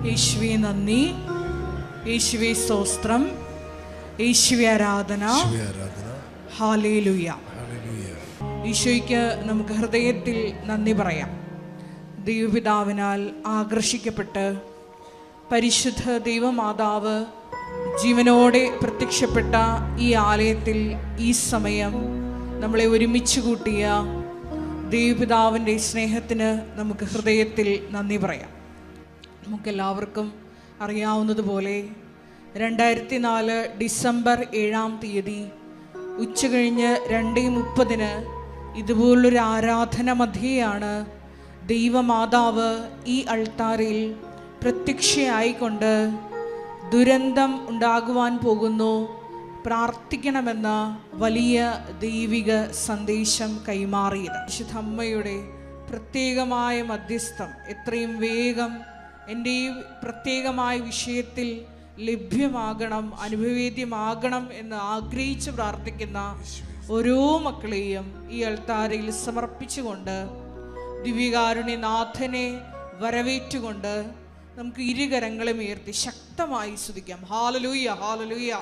യേശുവേ നന്ദി, യേശുവേ സ്തോത്രം, യേശുവേ ആരാധന. ഹല്ലേലൂയ. ഈശോയ്ക്ക് നമുക്ക് ഹൃദയത്തിൽ നന്ദി പറയാം. ദൈവപിതാവിനാൽ ആകർഷിക്കപ്പെട്ട് പരിശുദ്ധ ദൈവമാതാവ് ജീവനോടെ പ്രത്യക്ഷപ്പെട്ട ഈ ആലയത്തിൽ ഈ സമയം നമ്മളെ ഒരുമിച്ച് കൂട്ടിയ ദൈവപിതാവിൻ്റെ സ്നേഹത്തിന് നമുക്ക് ഹൃദയത്തിൽ നന്ദി പറയാം. നമുക്കെല്ലാവർക്കും അറിയാവുന്നതുപോലെ 2004 ഡിസംബർ 7-ാം തീയതി ഉച്ചകഴിഞ്ഞ് 2:30 ഇതുപോലൊരു ആരാധന മധ്യയാണ് ദൈവമാതാവ് ഈ അൾത്താരയിൽ പ്രത്യക്ഷയായിക്കൊണ്ട് ദുരന്തം ഉണ്ടാകുവാൻ പോകുന്നു, പ്രാർത്ഥിക്കണമെന്ന വലിയ ദൈവിക സന്ദേശം കൈമാറിയത്. വിശുദ്ധ അമ്മയുടെ പ്രത്യേകമായ മധ്യസ്ഥം എത്രയും വേഗം എൻ്റെ ഈ പ്രത്യേകമായ വിഷയത്തിൽ ലഭ്യമാകണം, അനുഭവേദ്യമാകണം എന്ന് ആഗ്രഹിച്ച് പ്രാർത്ഥിക്കുന്ന ഓരോ മക്കളെയും ഈ അൾത്താരയിൽ സമർപ്പിച്ചുകൊണ്ട് ദിവ്യകാരുണ്യനാഥനെ വരവേറ്റുകൊണ്ട് നമുക്ക് ഇരുകരങ്ങളും ഉയർത്തി ശക്തമായി സ്തുതിക്കാം. ഹല്ലേലൂയ, ഹല്ലേലൂയ,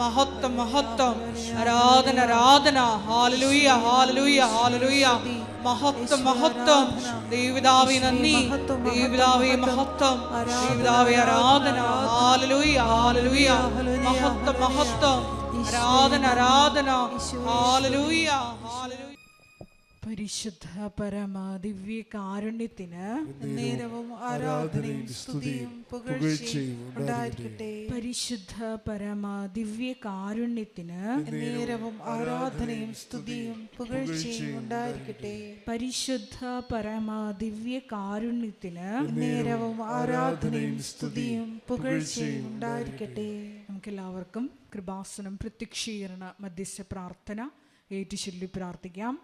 മഹത്വം, മഹത്വം, ആരാധന, ആരാധന. ഹല്ലേലൂയ, ഹല്ലേലൂയ, ഹല്ലേലൂയ, മഹത്വം, മഹത്വം. ദൈവപിതാവേ നന്ദി, ദൈവപിതാവേ മഹത്വം, ദൈവപിതാവേ ആരാധന. ഹല്ലേലൂയ, ഹല്ലേലൂയ, മഹത്വം, മഹത്വം, ആരാധന, ആരാധന. Hallelujah, hallelujah. പരിശുദ്ധ പരമ ദിവ്യ കാരുണ്യത്തിന് നേരവും ആരാധനയും സ്തുതിയും പുകഴ്ചയും ഉണ്ടായിരിക്കട്ടെ. പരിശുദ്ധ പരമ ദിവ്യ കാരുണ്യത്തിന് നേരവും ആരാധനയും സ്തുതിയും പുകഴ്ചയും ഉണ്ടായിരിക്കട്ടെ. പരിശുദ്ധ പരമ ദിവ്യ കാരുണ്യത്തിന് നേരവും ആരാധനയും സ്തുതിയും പുകഴ്ചയും ഉണ്ടായിരിക്കട്ടെ. നമുക്കെല്ലാവർക്കും കൃപാസനം പ്രത്യക്ഷീകരണ മധ്യസ്ഥ പ്രാർത്ഥന ഏറ്റുചൊല്ലി പ്രാർത്ഥിക്കാം.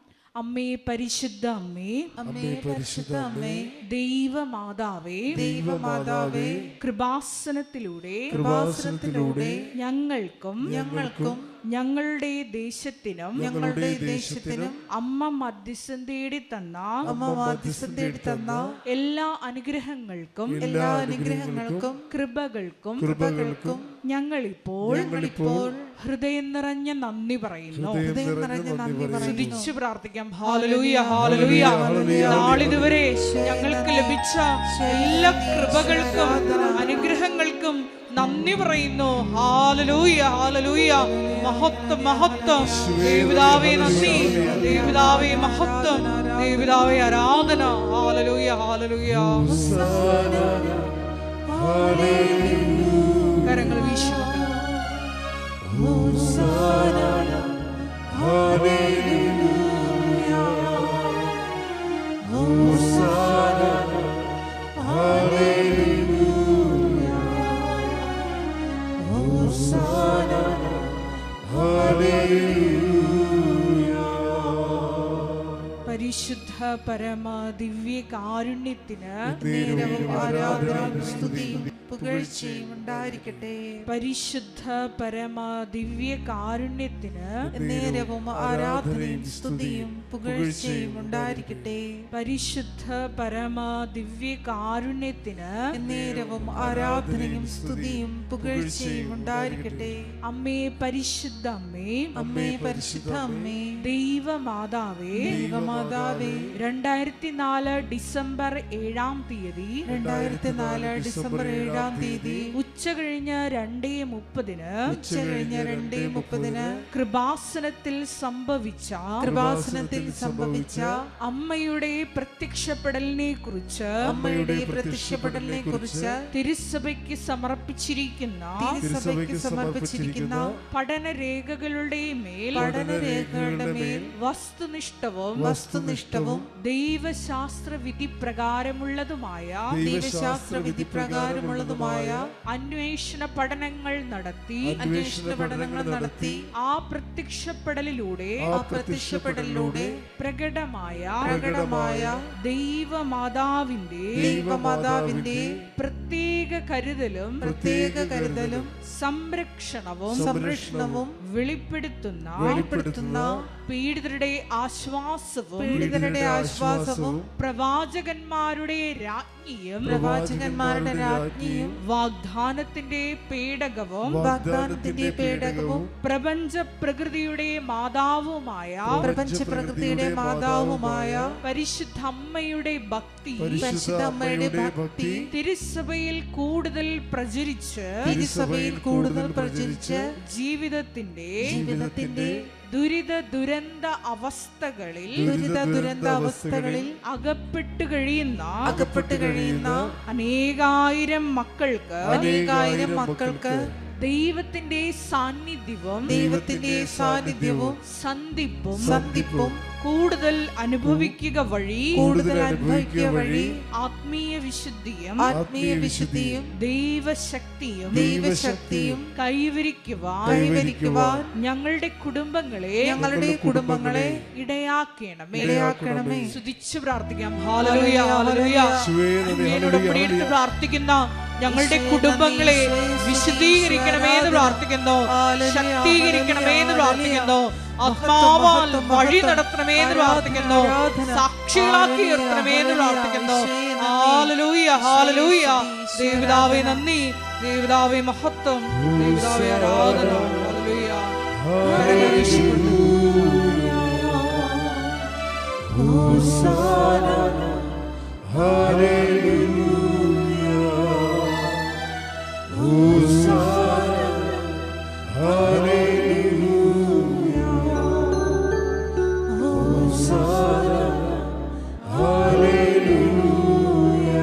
അമ്മേ, പരിശുദ്ധ അമ്മേ, അമ്മേ, പരിശുദ്ധ അമ്മേ, ദൈവമാതാവേ, ദൈവമാതാവേ, കൃപാസനത്തിലൂടെ ഞങ്ങൾക്കും ഞങ്ങളുടെ ദേശത്തിനും അമ്മ മധ്യസ്ഥം തേടി തന്ന എല്ലാ അനുഗ്രഹങ്ങൾക്കും കൃപകൾക്കും ഞങ്ങളിപ്പോൾ ഹൃദയം നിറഞ്ഞ നന്ദി പറയുന്നു. സ്തുതിച്ചു പ്രാർത്ഥിക്കാം. Hallelujah, hallelujah. നാളിതുവരെ ഞങ്ങൾക്ക് ലഭിച്ച എല്ലാ കൃപകൾക്കും അനുഗ്രഹങ്ങൾക്കും നന്ദി പറയുന്നു. ഹല്ലേലൂയ, ഹല്ലേലൂയ, മഹത്വം, മഹത്വം. ദൈവപിതാവേ നന്ദി, ദൈവപിതാവേ മഹത്വം, ദൈവപിതാവേ ആരാധന. Hallelujah, hallelujah. കരങ്ങൾ വീശുക. പരിശുദ്ധ പരമ ദിവ്യ കാരുണ്യത്തിന് നേരവും ആരാധനയും സ്തുതിയും പുകഴ്ചയും ഉണ്ടായിരിക്കട്ടെ. പരിശുദ്ധ പരമ ദിവ്യ കാരുണ്യത്തിന് നേരവും ആരാധനയും സ്തുതിയും പുകഴ്ചയും ഉണ്ടായിരിക്കട്ടെ. പരിശുദ്ധ പരമ ദിവ്യ കാരുണ്യത്തിന് നേരവും ആരാധനയും സ്തുതിയും പുകഴ്ചയും ഉണ്ടായിരിക്കട്ടെ. അമ്മേ, പരിശുദ്ധ അമ്മേ, അമ്മേ, പരിശുദ്ധ അമ്മേ, ദൈവമാതാവേ, ദൈവമാതാവേ, 2004 ഡിസംബർ 7-ാം തീയതി 2004 ഡിസംബർ 7-ാം തീയതി ഉച്ചകഴിഞ്ഞ് 2:30 കൃപാസനത്തിൽ സംഭവിച്ച അമ്മയുടെ പ്രത്യക്ഷപ്പെടലിനെ കുറിച്ച് തിരുസഭയ്ക്ക് സമർപ്പിച്ചിരിക്കുന്ന പഠനരേഖകളുടെ മേൽ വസ്തുനിഷ്ഠവും ദൈവശാസ്ത്ര വിധി പ്രകാരമുള്ളതുമായ അന്വേഷണ പഠനങ്ങൾ നടത്തി ആ പ്രത്യക്ഷപ്പെടലിലൂടെ പ്രകടമായ ദൈവമാതാവിന്റെ പ്രത്യേക കരുതലും സംരക്ഷണവും വെളിപ്പെടുത്തുന്ന പീഡിതരുടെ ആശ്വാസവും പ്രവാചകന്മാരുടെ രാജ്ഞിയും പ്രവാചകന്മാരുടെ രാജ്ഞിയും വാഗ്ദാനത്തിന്റെ പേടകവും വാഗ്ദാനത്തിന്റെ പേടകവും പ്രപഞ്ച പ്രകൃതിയുടെ മാതാവുമായ പ്രപഞ്ച പ്രകൃതിയുടെ മാതാവുമായ പരിശുദ്ധ അമ്മയുടെ ഭക്തി പരിശുദ്ധ അമ്മയുടെ ഭക്തി തിരുസഭയിൽ കൂടുതൽ പ്രചരിച്ച് തിരുസഭയിൽ കൂടുതൽ പ്രചരിച്ച് ജീവിതത്തിന്റെ ദുരിത ദുരന്ത അവസ്ഥകളിൽ അകപ്പെട്ടു കഴിയുന്ന അനേകായിരം മക്കൾക്ക് ദൈവത്തിന്റെ സാന്നിധ്യവും സന്ധിപ്പും കൂടുതൽ അനുഭവിക്കുക വഴി ആത്മീയ വിശുദ്ധിയും ദൈവശക്തിയും കൈവരിക്കുവാൻ ഞങ്ങളുടെ കുടുംബങ്ങളെ ഇടയാക്കണമേ. സ്തുതിച്ച് പ്രാർത്ഥിക്കാം. Hallelujah, hallelujah. ഉടമ്പടിയെടുത്ത് പ്രാർത്ഥിക്കുന്ന ഞങ്ങളുടെ കുടുംബങ്ങളെ വിശുദ്ധീകരിക്കണമേ എന്ന് പ്രാർത്ഥിക്കുന്നു, ശക്തീകരിക്കണമേ എന്ന് പ്രാർത്ഥിക്കുന്നു, ആത്മാവാൽ വഴി നടത്തണമേ എന്ന് പ്രാർത്ഥിക്കുന്നു, സാക്ഷികളാക്കി ഉയർത്തണമേ എന്ന് പ്രാർത്ഥിക്കുന്നു. Hallelujah, hallelujah. ദൈവപിതാവേ നന്ദി, ദൈവപിതാവേ മഹത്വം, ദൈവപിതാവേ ആരാധന. ഹല്ലേലൂയ. ഹോസാന ഹല്ലേലൂയ ഹോസാന ഹല്ലേലൂയ ഹോസാന ഹല്ലേലൂയ.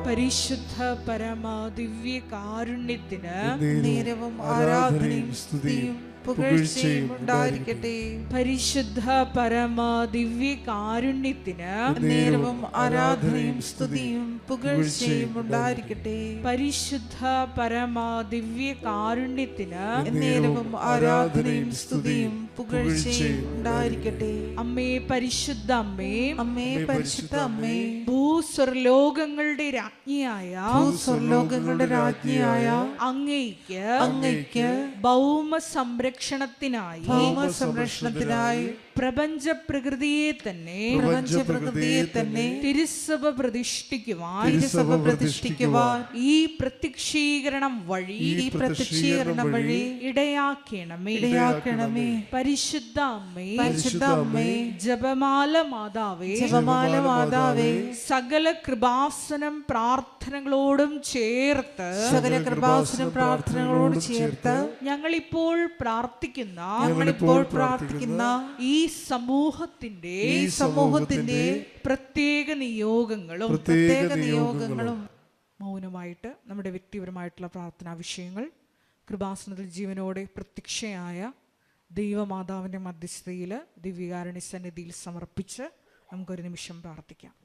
പരിശുദ്ധ പരമ ദിവ്യ കാരുണ്യത്തിന് നേരവും ആരാധനയും സ്തുതിയും പുകഴ്ചയും ഉണ്ടായിരിക്കട്ടെ. പരിശുദ്ധ പരമ ദിവ്യ കാരുണ്യത്തിന് നേരവും ആരാധനയും സ്തുതിയും പുകഴ്ചയും ഉണ്ടായിരിക്കട്ടെ. പരിശുദ്ധ പരമ ദിവ്യ കാരുണ്യത്തിന് നേരവും ആരാധനയും സ്തുതിയും പുകഴ്ചയും ഉണ്ടായിരിക്കട്ടെ. അമ്മേ പരിശുദ്ധ അമ്മേ, അമ്മേ പരിശുദ്ധ അമ്മേ, ഭൂസ്വർലോകങ്ങളുടെ രാജ്ഞിയായ അങ്ങയ്ക്ക് ഭൗമ സംരക്ഷണത്തിനായി പ്രപഞ്ച പ്രകൃതിയെ തന്നെ തിരുസഭ പ്രതിഷ്ഠിക്കുവാൻ ഈ പ്രത്യക്ഷീകരണം വഴി ഇടയാക്കണമേ. പരിശുദ്ധ അമ്മേ, ജപമാല മാതാവേ, സകല കൃപാസനം പ്രാർത്ഥനകളോടും ചേർത്ത് ഞങ്ങളിപ്പോൾ പ്രാർത്ഥിക്കുന്ന ഈ സമൂഹത്തിന്റെ പ്രത്യേക നിയോഗങ്ങളും മൗനമായിട്ട് നമ്മുടെ വ്യക്തിപരമായിട്ടുള്ള പ്രാർത്ഥനാ വിഷയങ്ങൾ കൃപാസനത്തിൽ ജീവനോടെ പ്രത്യക്ഷയായ ദൈവമാതാവിന്റെ മധ്യസ്ഥതയിൽ ദിവ്യകാരുണ്യ സന്നിധിയിൽ സമർപ്പിച്ച് നമുക്കൊരു നിമിഷം പ്രാർത്ഥിക്കാം.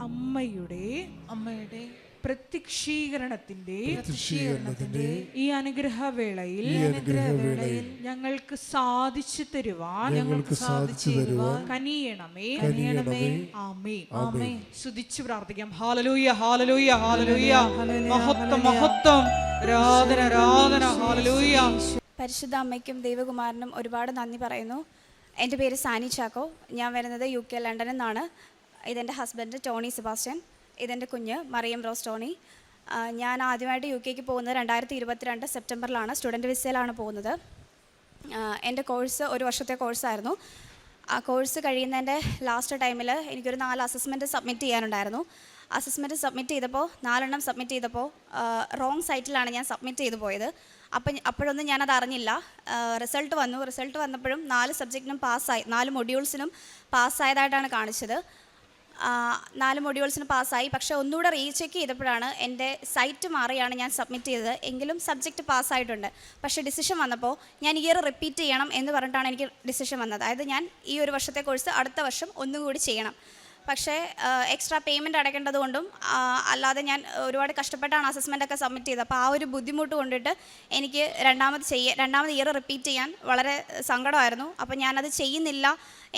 അമ്മയുടെ പ്രത്യക്ഷീകരണത്തിന്റെ ഈ അനുഗ്രഹവേളയിൽ ഞങ്ങൾക്ക് സാധിച്ചു തരുവാൻ കനിയണമേ. ആമേൻ. സ്തുതിച്ചു പ്രാർത്ഥിക്കാം. Hallelujah, hallelujah, hallelujah. മഹത്വം, മഹത്വം, ആരാധന, ആരാധന. ഹല്ലേലൂയ. പരിശുദ്ധ അമ്മയ്ക്കും ദൈവകുമാരനും ഒരുപാട് നന്ദി പറയുന്നു. എൻ്റെ പേര് സാനി ചാക്കോ. ഞാൻ വരുന്നത് UK ലണ്ടനിൽ നിന്നാണ്. ഇതെൻ്റെ ഹസ്ബൻഡ് ടോണി സെബാസ്റ്റ്യൻ. ഇതെൻ്റെ കുഞ്ഞ് മറിയം റോസ് ടോണി. ഞാൻ ആദ്യമായിട്ട് UK പോകുന്നത് 2022 സെപ്റ്റംബറിലാണ്. സ്റ്റുഡൻറ്റ് വിസയിലാണ് പോകുന്നത്. എൻ്റെ കോഴ്സ് ഒരു വർഷത്തെ കോഴ്സായിരുന്നു. ആ കോഴ്സ് കഴിയുന്നതിൻ്റെ ലാസ്റ്റ് ടൈമിൽ എനിക്കൊരു 4 അസസ്മെൻറ്റ് സബ്മിറ്റ് ചെയ്യാനുണ്ടായിരുന്നു. അസസ്മെൻറ്റ് സബ്മിറ്റ് ചെയ്തപ്പോൾ 4 സബ്മിറ്റ് ചെയ്തപ്പോൾ റോങ് സൈറ്റിലാണ് ഞാൻ സബ്മിറ്റ് ചെയ്തു പോയത്. അപ്പോഴൊന്നും ഞാനത് അറിഞ്ഞില്ല. റിസൾട്ട് വന്നപ്പോഴും 4 സബ്ജക്റ്റിനും പാസ്സായി, 4 മൊഡ്യൂൾസിനും പാസ്സായതായിട്ടാണ് കാണിച്ചത്. 4 മൊഡ്യൂൾസിന് പാസ്സായി. പക്ഷേ ഒന്നുകൂടെ റീചെക്ക് ചെയ്തപ്പോഴാണ് എൻ്റെ സൈറ്റ് മാറിയാണ് ഞാൻ സബ്മിറ്റ് ചെയ്തത്. എങ്കിലും സബ്ജക്റ്റ് പാസ്സായിട്ടുണ്ട്. പക്ഷേ ഡിസിഷൻ വന്നപ്പോൾ ഞാൻ ഇയർ റിപ്പീറ്റ് ചെയ്യണം എന്ന് പറഞ്ഞിട്ടാണ് എനിക്ക് ഡിസിഷൻ വന്നത്. അതായത് ഞാൻ ഈ ഒരു വർഷത്തെ കോഴ്സ് അടുത്ത വർഷം ഒന്നും കൂടി ചെയ്യണം. പക്ഷേ എക്സ്ട്രാ പേയ്മെൻറ്റ് അടയ്ക്കേണ്ടത് കൊണ്ടും അല്ലാതെ ഞാൻ ഒരുപാട് കഷ്ടപ്പെട്ടാണ് അസസ്മെൻ്റൊക്കെ സബ്മിറ്റ് ചെയ്തത്. അപ്പോൾ ആ ഒരു ബുദ്ധിമുട്ട് കൊണ്ടിട്ട് എനിക്ക് രണ്ടാമത് ഇയർ റിപ്പീറ്റ് ചെയ്യാൻ വളരെ സങ്കടമായിരുന്നു. അപ്പോൾ ഞാനത് ചെയ്യുന്നില്ല.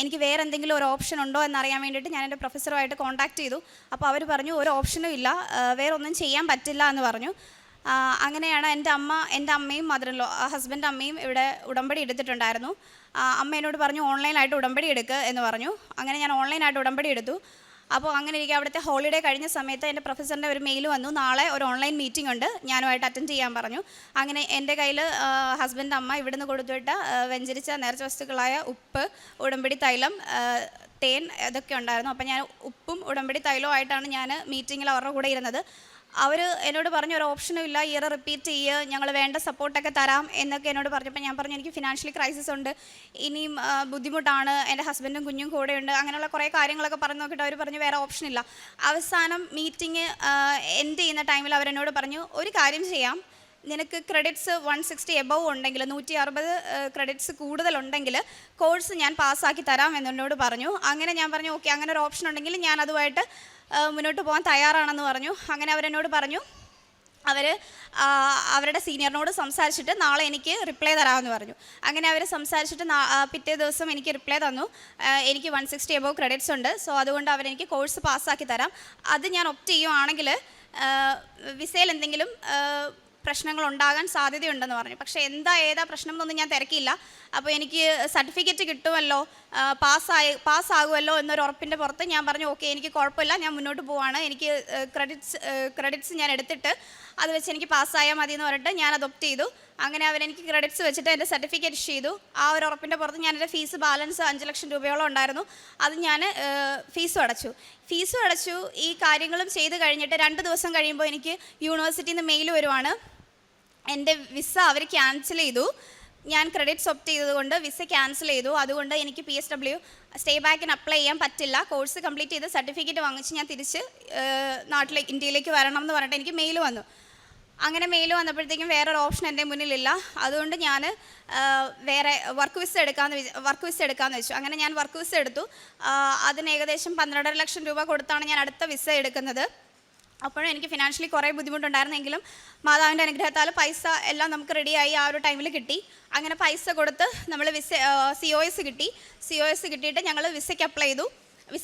എനിക്ക് വേറെ എന്തെങ്കിലും ഒരു ഓപ്ഷൻ ഉണ്ടോ എന്നറിയാൻ വേണ്ടിയിട്ട് ഞാൻ എൻ്റെ പ്രൊഫസറുമായിട്ട് കോൺടാക്റ്റ് ചെയ്തു. അപ്പോൾ അവർ പറഞ്ഞു ഒരു ഓപ്ഷനും ഇല്ല, വേറെ ഒന്നും ചെയ്യാൻ പറ്റില്ല എന്ന് പറഞ്ഞു. അങ്ങനെയാണ് എൻ്റെ അമ്മയും ഹസ്ബൻഡ് അമ്മയും ഇവിടെ ഉടമ്പടി എടുത്തിട്ടുണ്ടായിരുന്നു. അമ്മ എന്നോട് പറഞ്ഞു ഓൺലൈനായിട്ട് ഉടമ്പടി എടുക്കുക എന്ന് പറഞ്ഞു. അങ്ങനെ ഞാൻ ഓൺലൈനായിട്ട് ഉടമ്പടി എടുത്തു. അപ്പോൾ അങ്ങനെ ഇരിക്കുക അവിടുത്തെ ഹോളിഡേ കഴിഞ്ഞ സമയത്ത് എൻ്റെ പ്രൊഫസറിൻ്റെ ഒരു മെയിൽ വന്നു, നാളെ ഒരു ഓൺലൈൻ മീറ്റിംഗ് ഉണ്ട്, ഞാനുമായിട്ട് അറ്റൻഡ് ചെയ്യാൻ പറഞ്ഞു. അങ്ങനെ എൻ്റെ കയ്യിൽ ഹസ്ബൻഡ് അമ്മ ഇവിടുന്ന് കൊടുത്തുവിട്ട വെഞ്ചരിച്ച നേർച്ച വസ്തുക്കളായ ഉപ്പ്, ഉടമ്പടി തൈലം, തേൻ ഇതൊക്കെ ഉണ്ടായിരുന്നു. അപ്പോൾ ഞാൻ ഉപ്പും ഉടമ്പടി തൈലവും ആയിട്ടാണ് ഞാൻ മീറ്റിങ്ങിൽ അവരുടെ കൂടെ ഇരുന്നത്. അവർ എന്നോട് പറഞ്ഞു ഒരു ഓപ്ഷനും ഇല്ല, ഇയർ റിപ്പീറ്റ് ചെയ്യുക, ഞങ്ങൾ വേണ്ട സപ്പോർട്ടൊക്കെ തരാം എന്നൊക്കെ എന്നോട് പറഞ്ഞപ്പോൾ ഞാൻ പറഞ്ഞു എനിക്ക് ഫിനാൻഷ്യലി ക്രൈസിസ് ഉണ്ട്, ഇനിയും ബുദ്ധിമുട്ടാണ്, എൻ്റെ ഹസ്ബൻഡും കുഞ്ഞും കൂടെയുണ്ട്, അങ്ങനെയുള്ള കുറേ കാര്യങ്ങളൊക്കെ പറഞ്ഞു നോക്കിയിട്ട് അവർ പറഞ്ഞു വേറെ ഓപ്ഷനില്ല. അവസാനം മീറ്റിംഗ് എൻഡ് ചെയ്യുന്ന ടൈമിൽ അവരെന്നോട് പറഞ്ഞു ഒരു കാര്യം ചെയ്യാം, നിനക്ക് ക്രെഡിറ്റ്സ് 160 എബവ് ഉണ്ടെങ്കിൽ 160 ക്രെഡിറ്റ്സ് കൂടുതലുണ്ടെങ്കിൽ കോഴ്സ് ഞാൻ പാസ്സാക്കി തരാം എന്നോട് പറഞ്ഞു. അങ്ങനെ ഞാൻ പറഞ്ഞു ഓക്കെ, അങ്ങനെ ഒരു ഓപ്ഷൻ ഉണ്ടെങ്കിൽ ഞാൻ അതുമായിട്ട് മുന്നോട്ട് പോകാൻ തയ്യാറാണെന്ന് പറഞ്ഞു. അങ്ങനെ അവരെന്നോട് പറഞ്ഞു അവരുടെ സീനിയറിനോട് സംസാരിച്ചിട്ട് നാളെ എനിക്ക് റിപ്ലൈ തരാമെന്ന് പറഞ്ഞു. അങ്ങനെ അവർ സംസാരിച്ചിട്ട് പിറ്റേ ദിവസം എനിക്ക് റിപ്ലൈ തന്നു, എനിക്ക് 160 എബവ് ക്രെഡിറ്റ്സ് ഉണ്ട്, സോ അതുകൊണ്ട് അവരെനിക്ക് കോഴ്സ് പാസ്സാക്കി തരാം. അത് ഞാൻ ഒപ്റ്റ് ചെയ്യുവാണെങ്കിൽ വിസയിൽ എന്തെങ്കിലും പ്രശ്നങ്ങൾ ഉണ്ടാകാൻ സാധ്യതയുണ്ടെന്ന് പറഞ്ഞു. പക്ഷേ ഏതാ പ്രശ്നം എന്നൊന്നും ഞാൻ തിരക്കിയില്ല. അപ്പോൾ എനിക്ക് സർട്ടിഫിക്കറ്റ് കിട്ടുമല്ലോ, പാസ്സാകുമല്ലോ എന്നൊരു ഉറപ്പിൻ്റെ പുറത്ത് ഞാൻ പറഞ്ഞു ഓക്കെ എനിക്ക് കുഴപ്പമില്ല, ഞാൻ മുന്നോട്ട് പോവാണ്, എനിക്ക് ക്രെഡിറ്റ്സ് ഞാൻ എടുത്തിട്ട് അത് വെച്ച് എനിക്ക് പാസ്സായാൽ മതി എന്ന് പറഞ്ഞിട്ട് ഞാൻ അഡോപ്റ്റ് ചെയ്തു. അങ്ങനെ അവരെനിക്ക് ക്രെഡിറ്റ്സ് വെച്ചിട്ട് എൻ്റെ സർട്ടിഫിക്കറ്റ് ഇഷ്യൂ ചെയ്തു. ആ ഒരു ഉറപ്പിൻ്റെ പുറത്ത് ഞാൻ എൻ്റെ ഫീസ് ബാലൻസ് 5 ലക്ഷം രൂപയോളം ഉണ്ടായിരുന്നു, അത് ഞാൻ ഫീസും അടച്ചു. ഈ കാര്യങ്ങളും ചെയ്ത് കഴിഞ്ഞിട്ട് 2 ദിവസം കഴിയുമ്പോൾ എനിക്ക് യൂണിവേഴ്സിറ്റിയിൽ നിന്ന് മെയിൽ വരുവാണ്, എൻ്റെ വിസ അവർ ക്യാൻസൽ ചെയ്തു. ഞാൻ ക്രെഡിറ്റ്സ് ഒപ്റ്റ് ചെയ്തതുകൊണ്ട് വിസ ക്യാൻസൽ ചെയ്തു, അതുകൊണ്ട് എനിക്ക് PSW സ്റ്റേ ബാക്കിന് അപ്ലൈ ചെയ്യാൻ പറ്റില്ല. കോഴ്സ് കംപ്ലീറ്റ് ചെയ്ത് സർട്ടിഫിക്കറ്റ് വാങ്ങിച്ച് ഞാൻ തിരിച്ച് ഇന്ത്യയിലേക്ക് വരണം എന്ന് പറഞ്ഞിട്ട് എനിക്ക് മെയിൽ വന്നു. അങ്ങനെ മെയിൽ വന്നപ്പോഴത്തേക്കും വേറൊരു ഓപ്ഷൻ എൻ്റെ മുന്നിലില്ല. അതുകൊണ്ട് ഞാൻ വേറെ വർക്ക് വിസ എടുക്കാമെന്ന് വെച്ചു. അങ്ങനെ ഞാൻ വർക്ക് വിസ എടുത്തു. അതിന് ഏകദേശം 12.5 ലക്ഷം രൂപ കൊടുത്താണ് ഞാൻ അടുത്ത വിസ എടുക്കുന്നത്. അപ്പോഴും എനിക്ക് ഫിനാൻഷ്യലി കുറേ ബുദ്ധിമുട്ടുണ്ടായിരുന്നെങ്കിലും മാതാവിൻ്റെ അനുഗ്രഹത്താൽ പൈസ എല്ലാം നമുക്ക് റെഡിയായി ആ ഒരു ടൈമിൽ കിട്ടി. അങ്ങനെ പൈസ കൊടുത്ത് നമ്മൾ COS കിട്ടിയിട്ട് ഞങ്ങൾ വിസയ്ക്ക് അപ്ലൈ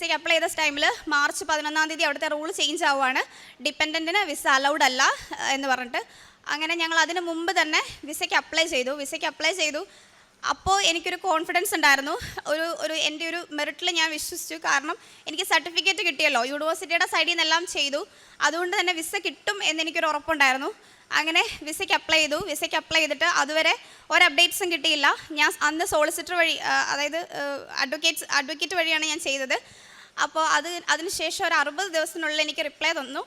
ചെയ്ത ടൈമിൽ മാർച്ച് 11-ാം തീയതി അവിടുത്തെ റൂൾ ചേഞ്ച് ആവുകയാണ്, ഡിപ്പെൻഡൻറ്റിന് വിസ അലൗഡ് അല്ല എന്ന് പറഞ്ഞിട്ട്. അങ്ങനെ ഞങ്ങൾ അതിന് മുമ്പ് തന്നെ വിസയ്ക്ക് അപ്ലൈ ചെയ്തു. അപ്പോൾ എനിക്കൊരു കോൺഫിഡൻസ് ഉണ്ടായിരുന്നു, എൻ്റെ ഒരു മെറിറ്റിൽ ഞാൻ വിശ്വസിച്ചു. കാരണം എനിക്ക് സർട്ടിഫിക്കറ്റ് കിട്ടിയല്ലോ, യൂണിവേഴ്സിറ്റിയുടെ സൈഡിൽ നിന്നെല്ലാം ചെയ്തു, അതുകൊണ്ട് തന്നെ വിസ കിട്ടും എന്നെനിക്കൊരു ഉറപ്പുണ്ടായിരുന്നു. അങ്ങനെ വിസയ്ക്ക് അപ്ലൈ ചെയ്തിട്ട് അതുവരെ ഒരു അപ്ഡേറ്റ്സും കിട്ടിയില്ല. ഞാൻ അന്ന് സോളിസിറ്റർ വഴി, അതായത് അഡ്വക്കേറ്റ് വഴിയാണ് ഞാൻ ചെയ്തത്. അപ്പോൾ അതിനുശേഷം ഒരു 60 ദിവസത്തിനുള്ളിൽ എനിക്ക് റിപ്ലൈ തന്നു,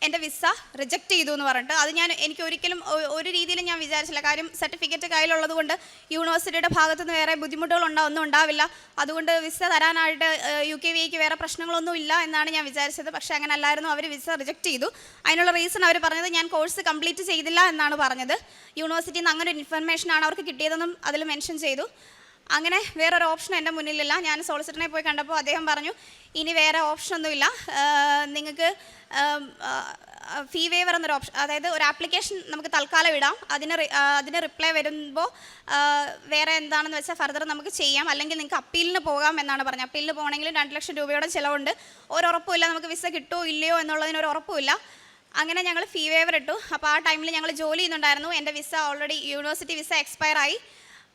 എൻ്റെ വിസ റിജക്റ്റ് ചെയ്തു എന്ന് പറഞ്ഞിട്ട്. അത് എനിക്ക് ഒരിക്കലും ഒരു രീതിയിലും ഞാൻ വിചാരിച്ചില്ല. കാര്യം സർട്ടിഫിക്കറ്റ് കയ്യിലുള്ളത് കൊണ്ട് യൂണിവേഴ്സിറ്റിയുടെ ഭാഗത്തുനിന്ന് വേറെ ബുദ്ധിമുട്ടുകളൊന്നും ഉണ്ടാവില്ല, അതുകൊണ്ട് വിസ തരാനായിട്ട് UKVAക്ക് വേറെ പ്രശ്നങ്ങളൊന്നും ഇല്ല എന്നാണ് ഞാൻ വിചാരിച്ചത്. പക്ഷേ അങ്ങനെ അല്ലായിരുന്നു, അവർ വിസ റിജക്റ്റ് ചെയ്തു. അതിനുള്ള റീസൺ അവർ പറഞ്ഞത് ഞാൻ കോഴ്സ് കംപ്ലീറ്റ് ചെയ്തില്ല എന്നാണ് പറഞ്ഞത്. യൂണിവേഴ്സിറ്റിയിൽ നിന്ന് അങ്ങനെ ഒരു ഇൻഫർമേഷനാണ് അവർക്ക് കിട്ടിയതെന്നും അതിൽ മെൻഷൻ ചെയ്തു. അങ്ങനെ വേറൊരു ഓപ്ഷൻ എൻ്റെ മുന്നിലില്ല. ഞാൻ സോളിസിറ്ററിനെ പോയി കണ്ടപ്പോൾ അദ്ദേഹം പറഞ്ഞു ഇനി വേറെ ഓപ്ഷനൊന്നുമില്ല, നിങ്ങൾക്ക് ഫീ വേവർ എന്നൊരു ഓപ്ഷൻ, അതായത് ഒരു ആപ്ലിക്കേഷൻ നമുക്ക് തൽക്കാലം ഇടാം, അതിന് റിപ്ലൈ വരുമ്പോൾ വേറെ എന്താണെന്ന് വെച്ചാൽ ഫർദർ നമുക്ക് ചെയ്യാം, അല്ലെങ്കിൽ നിങ്ങൾക്ക് അപ്പീലിന് പോകാം എന്നാണ് പറഞ്ഞത്. അപ്പീലിന് പോകണമെങ്കിൽ 2 ലക്ഷം രൂപയുടെ ചിലവുണ്ട്, ഒരുറപ്പുമില്ല നമുക്ക് വിസ കിട്ടുമോ ഇല്ലയോ എന്നുള്ളതിനൊരു ഉറപ്പുമില്ല. അങ്ങനെ ഞങ്ങൾ ഫീ വേവർ ഇട്ടു. അപ്പോൾ ആ ടൈമിൽ ഞങ്ങൾ ജോലി ചെയ്യുന്നുണ്ടായിരുന്നു. എൻ്റെ visa already university visa expire ആയി.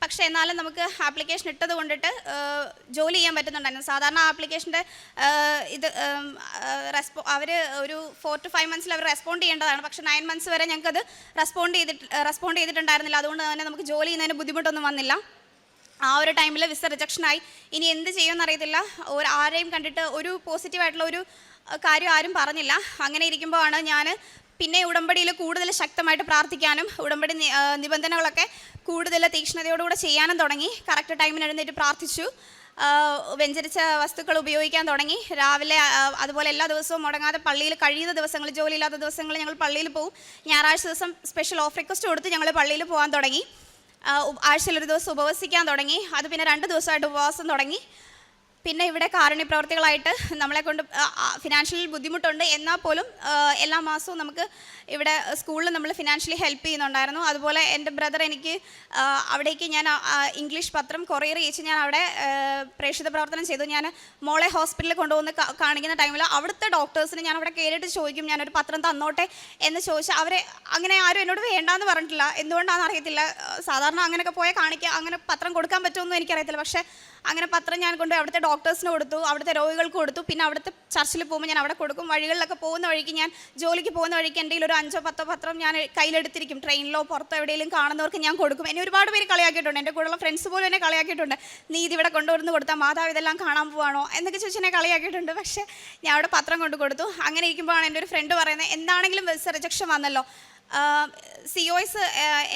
പക്ഷേ എന്നാലും നമുക്ക് ആപ്ലിക്കേഷൻ ഇട്ടത് കൊണ്ടിട്ട് ജോലി ചെയ്യാൻ പറ്റുന്നുണ്ടായിരുന്നു. സാധാരണ ആപ്ലിക്കേഷൻ്റെ അവർ ഒരു 4 to 5 months അവർ റെസ്പോണ്ട് ചെയ്യേണ്ടതാണ്. പക്ഷേ 9 months വരെ ഞങ്ങൾക്കത് റെസ്പോണ്ട് ചെയ്തിട്ടുണ്ടായിരുന്നില്ല. അതുകൊണ്ട് തന്നെ നമുക്ക് ജോലി ചെയ്യുന്നതിന് ബുദ്ധിമുട്ടൊന്നും വന്നില്ല. ആ ഒരു ടൈമിൽ വിസ റിജക്ഷനായി. ഇനി എന്ത് ചെയ്യുമെന്ന് അറിയത്തില്ല. ആരെയും കണ്ടിട്ട് ഒരു പോസിറ്റീവായിട്ടുള്ള ഒരു കാര്യം ആരും പറഞ്ഞില്ല. അങ്ങനെ ഇരിക്കുമ്പോഴാണ് ഞാൻ പിന്നെ ഉടമ്പടിയിൽ കൂടുതൽ ശക്തമായിട്ട് പ്രാർത്ഥിക്കാനും ഉടമ്പടി നിബന്ധനകളൊക്കെ കൂടുതൽ തീക്ഷ്ണതയോടുകൂടെ ചെയ്യാനും തുടങ്ങി. കറക്റ്റ് ടൈമിന് എഴുന്നേറ്റ് പ്രാർത്ഥിച്ചു. വ്യഞ്ചരിച്ച വസ്തുക്കൾ ഉപയോഗിക്കാൻ തുടങ്ങി. രാവിലെ അതുപോലെ എല്ലാ ദിവസവും മുടങ്ങാതെ പള്ളിയിൽ കഴിയുന്ന ദിവസങ്ങൾ, ജോലിയില്ലാത്ത ദിവസങ്ങളിൽ ഞങ്ങൾ പള്ളിയിൽ പോകും. ഞായറാഴ്ച ദിവസം സ്പെഷ്യൽ ഓഫ് റിക്വസ്റ്റ് കൊടുത്ത് ഞങ്ങൾ പള്ളിയിൽ പോകാൻ തുടങ്ങി. ആഴ്ചയിലൊരു ദിവസം ഉപവസിക്കാൻ തുടങ്ങി. അത് പിന്നെ 2 ദിവസമായിട്ട് ഉപവാസം തുടങ്ങി. പിന്നെ ഇവിടെ കാരുണ്യ പ്രവർത്തികളായിട്ട് നമ്മളെ കൊണ്ട് ഫിനാൻഷ്യലി ബുദ്ധിമുട്ടുണ്ട്, എന്നാൽ പോലും എല്ലാ മാസവും നമുക്ക് ഇവിടെ സ്കൂളിൽ നമ്മൾ ഫിനാൻഷ്യലി ഹെൽപ്പ് ചെയ്യുന്നുണ്ടായിരുന്നു. അതുപോലെ എൻ്റെ ബ്രദർ എനിക്ക് അവിടേക്ക് ഞാൻ ഇംഗ്ലീഷ് പത്രം കൊറിയർ അയച്ച് ഞാൻ അവിടെ പ്രേക്ഷിത പ്രവർത്തനം ചെയ്തു. ഞാൻ മോളെ ഹോസ്പിറ്റലിൽ കൊണ്ടുവന്ന് കാണിക്കുന്ന ടൈമിൽ അവിടുത്തെ ഡോക്ടേഴ്സിന് ഞാൻ അവിടെ കയറിയിട്ട് ചോദിക്കും, ഞാനൊരു പത്രം തന്നോട്ടെ എന്ന് ചോദിച്ചാൽ അവരെ അങ്ങനെ ആരും എന്നോട് വേണ്ടാന്ന് പറഞ്ഞിട്ടില്ല. എന്തുകൊണ്ടാണെന്ന് അറിയത്തില്ല. സാധാരണ അങ്ങനെയൊക്കെ പോയാൽ അങ്ങനെ പത്രം കൊടുക്കാൻ പറ്റുമെന്നും എനിക്കറിയത്തില്ല. പക്ഷേ അങ്ങനെ പത്രം ഞാൻ കൊണ്ട് അവിടുത്തെ ഡോക്ടേഴ്സിന് കൊടുത്തു, അവിടുത്തെ രോഗികൾക്ക് കൊടുത്തു. പിന്നെ അവിടുത്തെ ചർച്ചിൽ പോകുമ്പോൾ ഞാൻ അവിടെ കൊടുക്കും. വഴികളിലൊക്കെ പോകുന്ന വഴിക്ക്, ഞാൻ ജോലിക്ക് പോകുന്ന വഴിക്ക് എൻ്റെ ഒരു 5-10 പത്രം ഞാൻ കയ്യിലെടുത്തിരിക്കും. ട്രെയിനിലോ പുറത്തോ എവിടെയെങ്കിലും കാണുന്നവർക്ക് ഞാൻ കൊടുക്കും. എന്നെ ഒരുപാട് പേര് കളിയാക്കിയിട്ടുണ്ട്. എൻ്റെ കൂടെയുള്ള ഫ്രണ്ട്സ് പോലും എന്നെ കളിയാക്കിയിട്ടുണ്ട്. നീ ഇതിവിടെ കൊണ്ടുവന്ന് കൊടുത്താൽ മാതാവ് ഇതെല്ലാം കാണാൻ പോവാണോ എന്നൊക്കെ ചോദിച്ച് എന്നെ കളിയാക്കിയിട്ടുണ്ട്. പക്ഷേ ഞാൻ അവിടെ പത്രം കൊണ്ട് കൊടുത്തു. അങ്ങനെ ഇരിക്കുമ്പോഴാണ് എൻ്റെ ഒരു ഫ്രണ്ട് പറയുന്നത്, എന്താണെങ്കിലും വിസ റിജക്ഷൻ വന്നല്ലോ, COS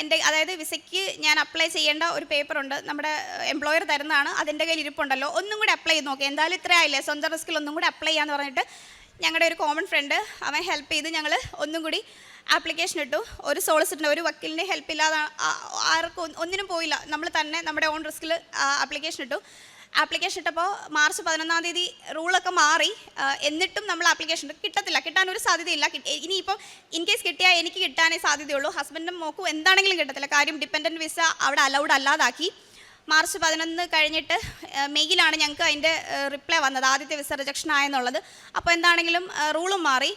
എൻ്റെ, അതായത് വിസയ്ക്ക് ഞാൻ അപ്ലൈ ചെയ്യേണ്ട ഒരു പേപ്പറുണ്ട്, നമ്മുടെ എംപ്ലോയർ തരുന്നതാണ്, അതിൻ്റെ കയ്യിൽ ഇരിപ്പുണ്ടല്ലോ, ഒന്നും കൂടി അപ്ലൈ ചെയ്ത് നോക്കി, എന്തായാലും ഇത്ര ആയില്ലേ, സ്വന്തം റിസ്കിൽ ഒന്നും കൂടി അപ്ലൈ ചെയ്യാമെന്ന് പറഞ്ഞിട്ട് ഞങ്ങളുടെ ഒരു കോമൺ ഫ്രണ്ട് അവൻ ഹെൽപ്പ് ചെയ്ത് ഞങ്ങൾ ഒന്നും കൂടി ആപ്ലിക്കേഷൻ ഇട്ടു. ഒരു സോളിസിറ്റിൻ്റെ, ഒരു വക്കീലിൻ്റെ ഹെൽപ്പ് ഇല്ലാതെ ആർക്കും ഒന്നിനും പോയില്ല. നമ്മൾ തന്നെ നമ്മുടെ ഓൺ റിസ്കിൽ ആപ്ലിക്കേഷൻ ഇട്ടു. ആപ്ലിക്കേഷൻ ഇട്ടപ്പോൾ മാർച്ച് 11-ാം തീയതി റൂളൊക്കെ മാറി. എന്നിട്ടും നമ്മൾ ആപ്ലിക്കേഷൻ കിട്ടത്തില്ല, കിട്ടാനൊരു സാധ്യതയില്ല. ഇനിയിപ്പോൾ ഇൻ കേസ് കിട്ടിയാൽ എനിക്ക് കിട്ടാനേ സാധ്യതയുള്ളൂ. ഹസ്ബൻഡും മോക്കും എന്താണെങ്കിലും കിട്ടത്തില്ല. കാര്യം ഡിപ്പെൻഡൻറ്റ് വിസ അവിടെ അലൗഡ് അല്ലാതാക്കി. മാർച്ച് 11 കഴിഞ്ഞിട്ട് മെയ്യിലാണ് ഞങ്ങൾക്ക് അതിൻ്റെ റിപ്ലൈ വന്നത്, ആദ്യത്തെ വിസ റിജക്ഷൻ ആയെന്നുള്ളത്. അപ്പോൾ എന്താണെങ്കിലും റൂളും മാറി.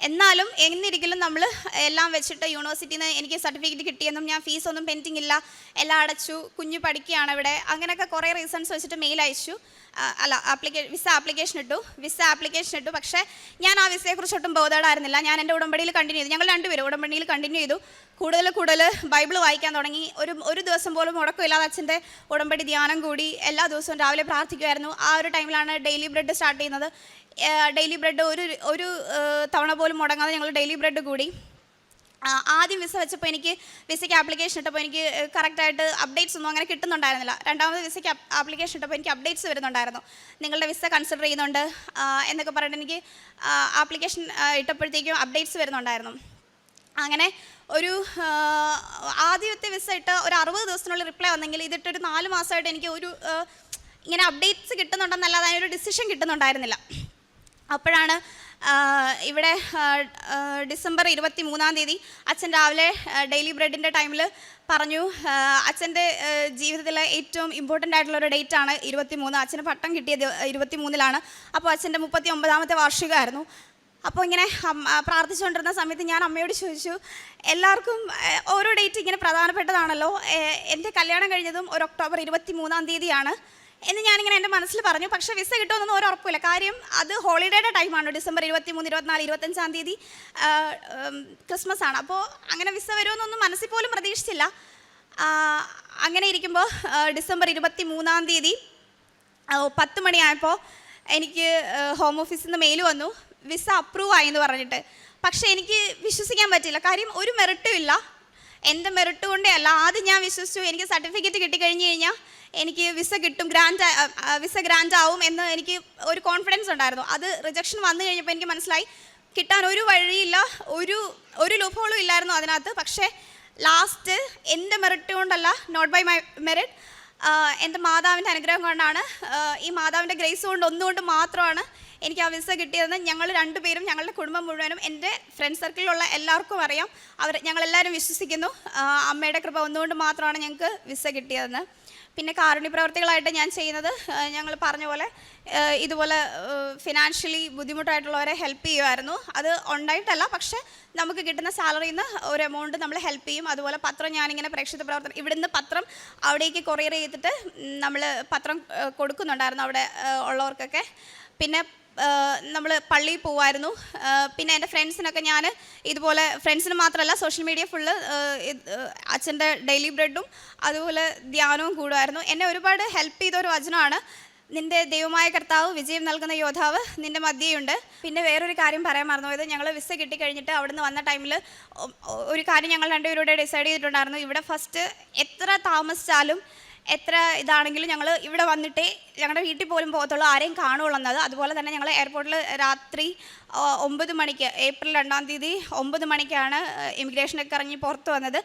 എന്നാലും എന്നിരിക്കലും നമ്മൾ എല്ലാം വെച്ചിട്ട് യൂണിവേഴ്സിറ്റിയിൽ നിന്ന് എനിക്ക് സർട്ടിഫിക്കറ്റ് കിട്ടിയെന്നും ഞാൻ ഫീസൊന്നും പെൻഡിങ് ഇല്ല, എല്ലാം അടച്ചു, കുഞ്ഞ് പഠിക്കുകയാണ് ഇവിടെ, അങ്ങനെയൊക്കെ കുറേ റീസൺസ് വെച്ചിട്ട് മെയിൽ അയച്ചു. വിസ ആപ്ലിക്കേഷൻ ഇട്ടു. പക്ഷേ ഞാൻ ആ വിസയെക്കുറിച്ച് ഒട്ടും ബോധേഡായിരുന്നില്ല. ഞാൻ എൻ്റെ ഉടമ്പടിയിൽ കണ്ടിന്യൂ ചെയ്തു. ഞങ്ങൾ രണ്ടുപേരും ഉടമ്പടിയിൽ കണ്ടിന്യൂ ചെയ്തു. കൂടുതൽ ബൈബിൾ വായിക്കാൻ തുടങ്ങി. ഒരു ദിവസം പോലും മുടക്കമില്ലാതെ അച്ഛൻ്റെ ഉടമ്പടി ധ്യാനം കൂടി. എല്ലാ ദിവസവും രാവിലെ പ്രാർത്ഥിക്കുമായിരുന്നു. ആ ഒരു ടൈമിലാണ് ഡെയിലി ബ്രെഡ് സ്റ്റാർട്ട് ചെയ്യുന്നത്. ഡെയിലി ബ്രെഡ് ഒരു തവണ പോലും മുടങ്ങാതെ ഞങ്ങൾ ഡെയിലി ബ്രെഡ് കൂടി. ആദ്യം വിസ വെച്ചപ്പോൾ വിസയ്ക്ക് ആപ്ലിക്കേഷൻ ഇട്ടപ്പോൾ എനിക്ക് കറക്റ്റായിട്ട് അപ്ഡേറ്റ്സ് ഒന്നും അങ്ങനെ കിട്ടുന്നുണ്ടായിരുന്നില്ല. രണ്ടാമത് വിസയ്ക്ക് ആപ്ലിക്കേഷൻ ഇട്ടപ്പോൾ എനിക്ക് അപ്ഡേറ്റ്സ് വരുന്നുണ്ടായിരുന്നു, നിങ്ങളുടെ വിസ കൺസിഡർ ചെയ്യുന്നുണ്ട് എന്നൊക്കെ പറഞ്ഞിട്ട് എനിക്ക് ആപ്ലിക്കേഷൻ ഇട്ടപ്പോഴത്തേക്കും അപ്ഡേറ്റ്സ് വരുന്നുണ്ടായിരുന്നു. അങ്ങനെ ആദ്യത്തെ വിസ ഇട്ട് ഒരു 60 ദിവസത്തിനുള്ളിൽ റിപ്ലൈ വന്നെങ്കിൽ ഇതിട്ടൊരു 4 മാസമായിട്ട് എനിക്ക് ഇങ്ങനെ അപ്ഡേറ്റ്സ് കിട്ടുന്നുണ്ടെന്നല്ലാതെ അതിനൊരു ഡിസിഷൻ കിട്ടുന്നുണ്ടായിരുന്നില്ല. അപ്പോഴാണ് ഇവിടെ ഡിസംബർ 23-ാം തീയതി അച്ഛൻ രാവിലെ ഡെയിലി ബ്രെഡിൻ്റെ ടൈമിൽ പറഞ്ഞു, അച്ഛൻ്റെ ജീവിതത്തിലെ ഏറ്റവും ഇമ്പോർട്ടൻ്റ് ആയിട്ടുള്ളൊരു ഡേറ്റാണ് 23. അച്ഛന് പട്ടം കിട്ടിയത് 23-ലാണ്. അപ്പോൾ അച്ഛൻ്റെ 39-ാമത്തെ വാർഷികമായിരുന്നു. അപ്പോൾ ഇങ്ങനെ പ്രാർത്ഥിച്ചുകൊണ്ടിരുന്ന സമയത്ത് ഞാൻ അമ്മയോട് ചോദിച്ചു, എല്ലാവർക്കും ഓരോ ഡേറ്റ് ഇങ്ങനെ പ്രധാനപ്പെട്ടതാണല്ലോ, എൻ്റെ കല്യാണം കഴിഞ്ഞതും ഒരു ഒക്ടോബർ 23-ാം തീയതിയാണ് എന്ന് ഞാനിങ്ങനെ എൻ്റെ മനസ്സിൽ പറഞ്ഞു. പക്ഷേ വിസ കിട്ടുമെന്നൊന്നും ഒരു ഉറപ്പില്ല. കാര്യം അത് ഹോളിഡേയുടെ ടൈമാണ്. ഡിസംബർ 23, 24, 25-ാം തീയതി ക്രിസ്മസ് ആണ്. അപ്പോൾ അങ്ങനെ വിസ വരുമെന്നൊന്നും മനസ്സിൽ പോലും പ്രതീക്ഷിച്ചില്ല. അങ്ങനെ ഇരിക്കുമ്പോൾ ഡിസംബർ 23-ാം തീയതി 10 മണിയായപ്പോൾ എനിക്ക് ഹോം ഓഫീസിൽ നിന്ന് മെയിൽ വന്നു, വിസ അപ്രൂവ് ആയി എന്ന് പറഞ്ഞിട്ട്. പക്ഷേ എനിക്ക് വിശ്വസിക്കാൻ പറ്റില്ല. കാര്യം ഒരു മെറിറ്റും ഇല്ല. എൻ്റെ മെറിറ്റ് കൊണ്ടേ അല്ല. ആദ്യം ഞാൻ വിശ്വസിച്ചു എനിക്ക് സർട്ടിഫിക്കറ്റ് കിട്ടിക്കഴിഞ്ഞ് കഴിഞ്ഞാൽ എനിക്ക് വിസ കിട്ടും, വിസ ഗ്രാൻഡ് ആവും എന്ന് എനിക്ക് ഒരു കോൺഫിഡൻസ് ഉണ്ടായിരുന്നു. അത് റിജക്ഷൻ വന്നു കഴിഞ്ഞപ്പോൾ എനിക്ക് മനസ്സിലായി കിട്ടാൻ ഒരു വഴിയില്ല, ഒരു ലൂപ്ഹോളും ഇല്ലായിരുന്നു അതിനകത്ത്. പക്ഷേ ലാസ്റ്റ് എൻ്റെ മെറിറ്റ് കൊണ്ടല്ല, നോട്ട് ബൈ മൈ മെറിറ്റ്, എൻ്റെ മാതാവിൻ്റെ അനുഗ്രഹം കൊണ്ടാണ്, ഈ മാതാവിൻ്റെ ഗ്രേസ് കൊണ്ട് ഒന്നുകൊണ്ട് മാത്രമാണ് എനിക്ക് ആ വിസ കിട്ടിയതെന്ന് ഞങ്ങൾ രണ്ടുപേരും, ഞങ്ങളുടെ കുടുംബം മുഴുവനും, എൻ്റെ ഫ്രണ്ട് സർക്കിളിലുള്ള എല്ലാവർക്കും അറിയാം. ഞങ്ങളെല്ലാവരും വിശ്വസിക്കുന്നു അമ്മയുടെ കൃപ ഒന്നുകൊണ്ട് മാത്രമാണ് ഞങ്ങൾക്ക് വിസ കിട്ടിയതെന്ന്. പിന്നെ കാരുണ്യ പ്രവർത്തികളായിട്ട് ഞാൻ ചെയ്യുന്നത്, ഞങ്ങൾ പറഞ്ഞ പോലെ ഇതുപോലെ ഫിനാൻഷ്യലി ബുദ്ധിമുട്ടായിട്ടുള്ളവരെ ഹെൽപ്പ് ചെയ്യുമായിരുന്നു. അത് ഉണ്ടായിട്ടല്ല, പക്ഷേ നമുക്ക് കിട്ടുന്ന സാലറിയിൽ നിന്ന് ഒരു എമൗണ്ട് നമ്മൾ ഹെൽപ്പ് ചെയ്യും. അതുപോലെ പത്രം ഞാനിങ്ങനെ പ്രേക്ഷിത പ്രവർത്തനം, ഇവിടുന്ന് പത്രം അവിടേക്ക് കൊറിയർ ചെയ്തിട്ട് നമ്മൾ പത്രം കൊടുക്കുന്നുണ്ടായിരുന്നു അവിടെ ഉള്ളവർക്കൊക്കെ. പിന്നെ നമ്മൾ പള്ളിയിൽ പോവായിരുന്നു. പിന്നെ എൻ്റെ ഫ്രണ്ട്സിനൊക്കെ ഞാൻ ഇതുപോലെ, ഫ്രണ്ട്സിന് മാത്രമല്ല സോഷ്യൽ മീഡിയ ഫുള്ള് അച്ഛൻ്റെ ഡെയിലി ബ്രെഡും അതുപോലെ ധ്യാനവും കൂടുമായിരുന്നു. എന്നെ ഒരുപാട് ഹെൽപ്പ് ചെയ്ത ഒരു വചനമാണ്, നിൻ്റെ ദൈവമായ കർത്താവ് വിജയം നൽകുന്ന യോദ്ധാവ് നിൻ്റെ മധ്യയുണ്ട്. പിന്നെ വേറൊരു കാര്യം പറയാൻ മറന്നുപോയത്, ഞങ്ങൾ വിസ കിട്ടിക്കഴിഞ്ഞിട്ട് അവിടെ നിന്ന് വന്ന ടൈമിൽ ഒരു കാര്യം ഞങ്ങൾ രണ്ടുപേരുടെ ഡിസൈഡ് ചെയ്തിട്ടുണ്ടായിരുന്നു. ഇവിടെ ഫസ്റ്റ് എത്ര താമസിച്ചാലും എത്ര ഇതാണെങ്കിലും ഞങ്ങൾ ഇവിടെ വന്നിട്ടേ ഞങ്ങളുടെ വീട്ടിൽ പോലും പോകത്തുള്ളൂ, ആരെയും കാണുള്ളൂ എന്നത്. അതുപോലെ തന്നെ ഞങ്ങൾ എയർപോർട്ടിൽ രാത്രി 9 മണിക്ക്, ഏപ്രിൽ 2-ാം തീയതി 9 മണിക്കാണ് ഇമിഗ്രേഷനൊക്കെ ഇറങ്ങി പുറത്ത് വന്നത്.